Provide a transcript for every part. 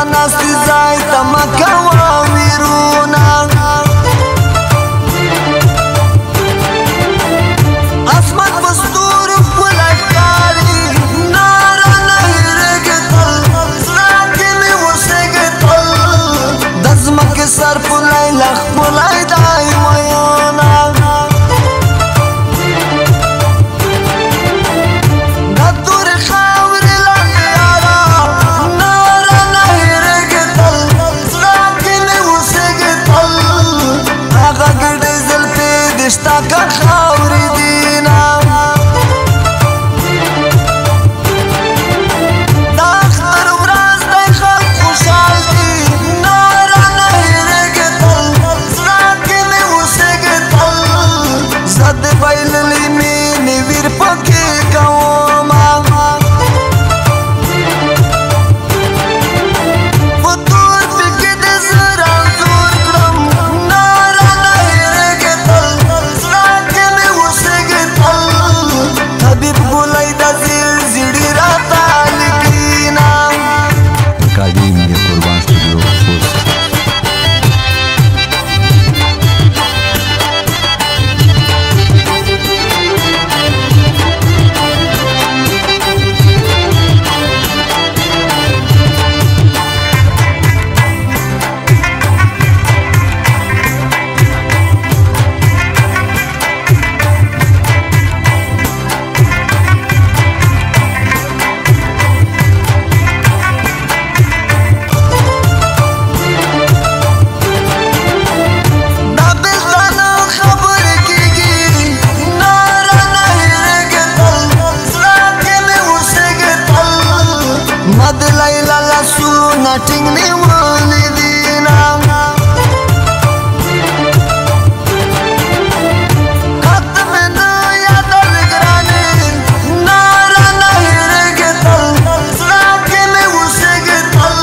ناستی ځای ته مه کوه ویرونه اسمان په ستورو ښکلی ښکاري ناره نه هېرېږي تل زړه کې مې اوسېږي تل د ځمکې سر پولی لا ښکلی دی میینه شتا که خاورې دینه دا اختر ورځ دی خلک خوشحال دي ناره نه هېرېږي تل زړه کې مې اوسېږي تل زه د بایللې مینې ویر پکې کومه ټینګ نیولې دینه خط مې نه یادوي ګرانې ناره نه هېرېږي تل زړه کې مې اوسېږي تل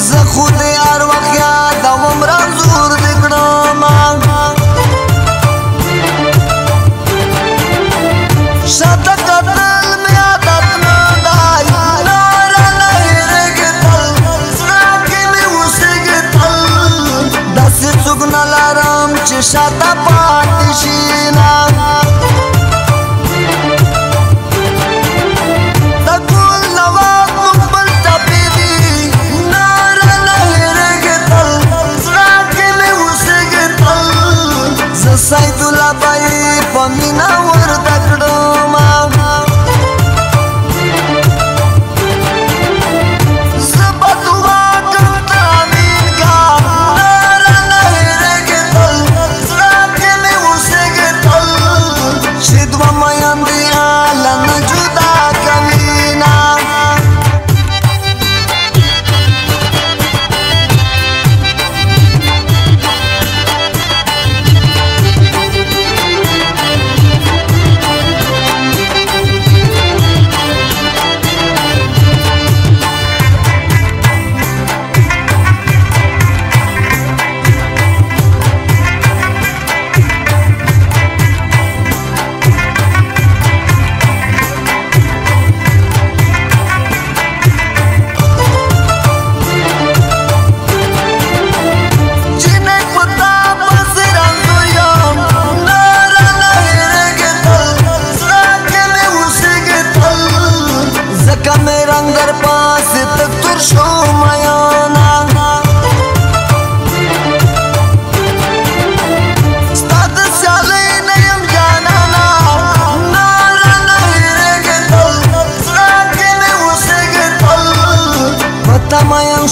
زه خو دې هر وخت یادوم رنځور دې کړمه شاته کتل مې عادت نه دی ناره نه هېرېږي داسې څوک نه لرم چې شاته پاتې شي نه د ګل نواب موږ بل ټپې دي ناره نه هېرېږي تل زړه کې مې اوسېږي تل زه سیدالله به یې په مینه ورته کړمه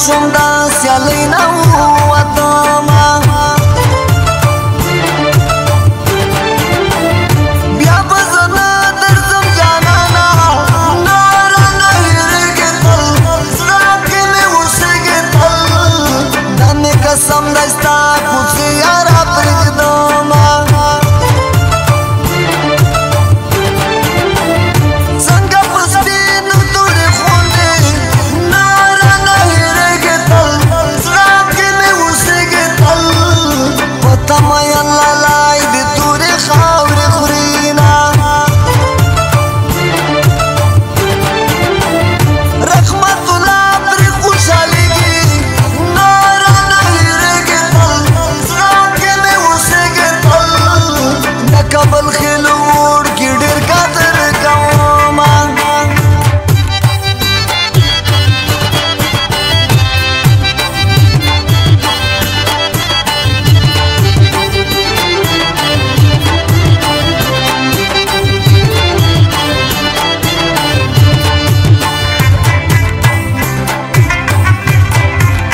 شوم دا سیالۍ نه